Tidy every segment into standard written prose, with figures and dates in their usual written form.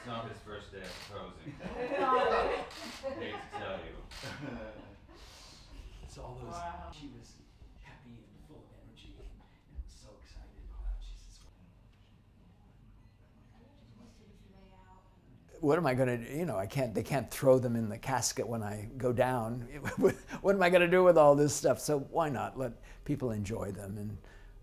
not his first day of proposing. Hate to tell you. It's all those. Wow. She was happy and full of energy and was so excited. She says, "What am I going to do? You know, they can't throw them in the casket when I go down. What am I going to do with all this stuff? So why not let people enjoy them, and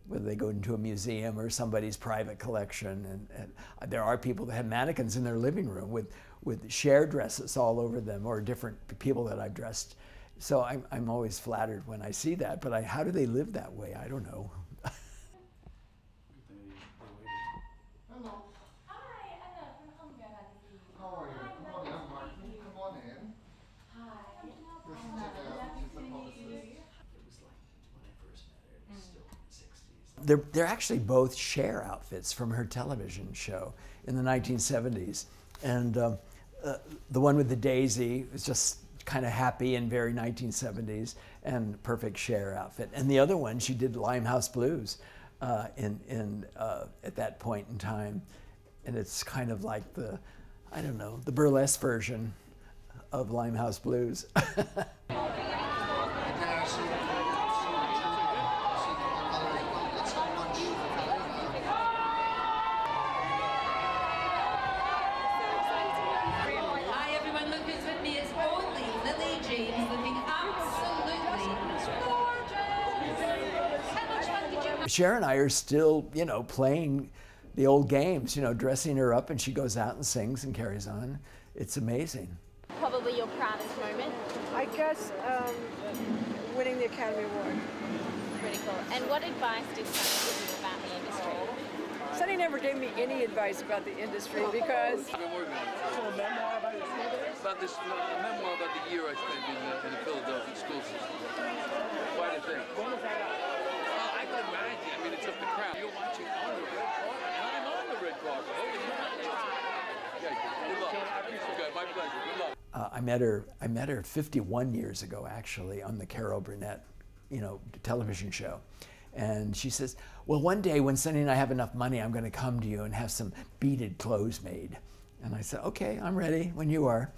whether they go into a museum or somebody's private collection. And there are people that have mannequins in their living room with Cher dresses all over them, or different people that I've dressed. So I'm always flattered when I see that, but how do they live that way? I don't know. Hello. Hi, Anna from Hunger Magazine. How are you? Come on in, Martin. Come on in. Hi. This is the publicist. It was like when I first met her, it was still in the 60s. They're actually both Cher outfits from her television show in the 1970s. And the one with the daisy was just kind of happy and very 1970s, and perfect Cher outfit. And the other one, she did Limehouse Blues at that point in time. And it's kind of like the, I don't know, the burlesque version of Limehouse Blues. Cher and I are still, you know, playing the old games, you know, dressing her up, and she goes out and sings and carries on. It's amazing. Probably your proudest moment? I guess winning the Academy Award. Pretty cool. And what advice did Sunny give you about the industry? Sunny never gave me any advice about the industry because... I've been working on a memoir about this a memoir about the year I spent in the Philadelphia school system. Quite a thing. When was that out? I can imagine. I mean, it's up the crowd. You're watching on the red carpet, and I'm on the red carpet. Okay, good luck. Okay, my pleasure. Good luck. I met her 51 years ago, actually, on the Carol Burnett, you know, television show. And she says, well, one day when Sunny and I have enough money, I'm going to come to you and have some beaded clothes made. And I said, okay, I'm ready when you are.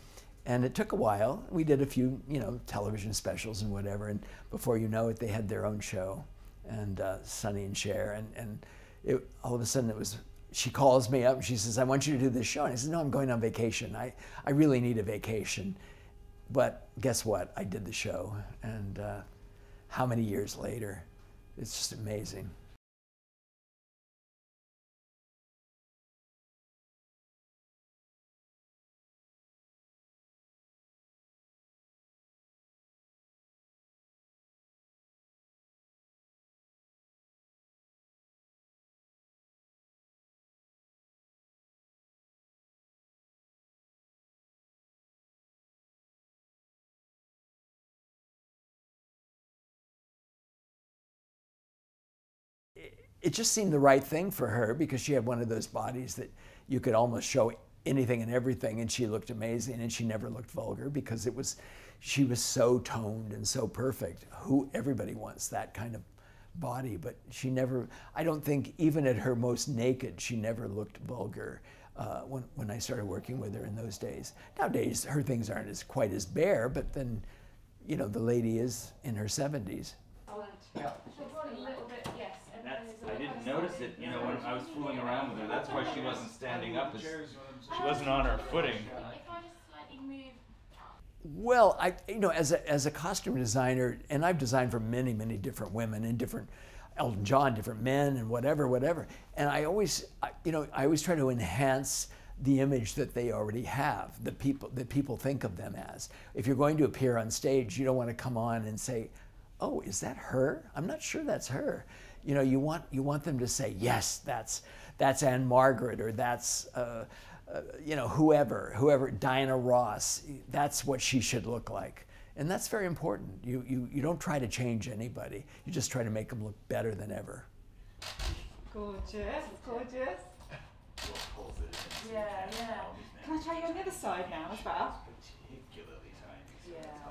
And it took a while. We did a few, you know, television specials and whatever. And before you know it, they had their own show. And Sunny and Cher. And all of a sudden it was, she calls me up and she says, I want you to do this show. And I said, no, I'm going on vacation. I really need a vacation. But guess what? I did the show. And how many years later? It's just amazing. It just seemed the right thing for her because she had one of those bodies that you could almost show anything and everything, and she looked amazing, and she never looked vulgar because she was so toned and so perfect. Everybody wants that kind of body, but she never, I don't think even at her most naked, she never looked vulgar when I started working with her in those days. Nowadays, her things aren't quite as bare, but then, you know, the lady is in her 70s. Yeah. I didn't notice it, you know, when I was fooling around with her. That's why she wasn't standing up. She wasn't on her footing. If I just slightly move. Well, you know, as a costume designer, and I've designed for many, many different women and different Elton John, different men, and whatever. And I always try to enhance the image that they already have, that people think of them as. If you're going to appear on stage, you don't want to come on and say, oh, is that her? I'm not sure that's her. You know, you want them to say, yes, that's Anne Margaret, or that's you know, whoever, Diana Ross. That's what she should look like, and that's very important. You don't try to change anybody. You just try to make them look better than ever. Gorgeous, gorgeous. Yeah, yeah. Can I try you on the other side now as well? Particularly tiny. Yeah.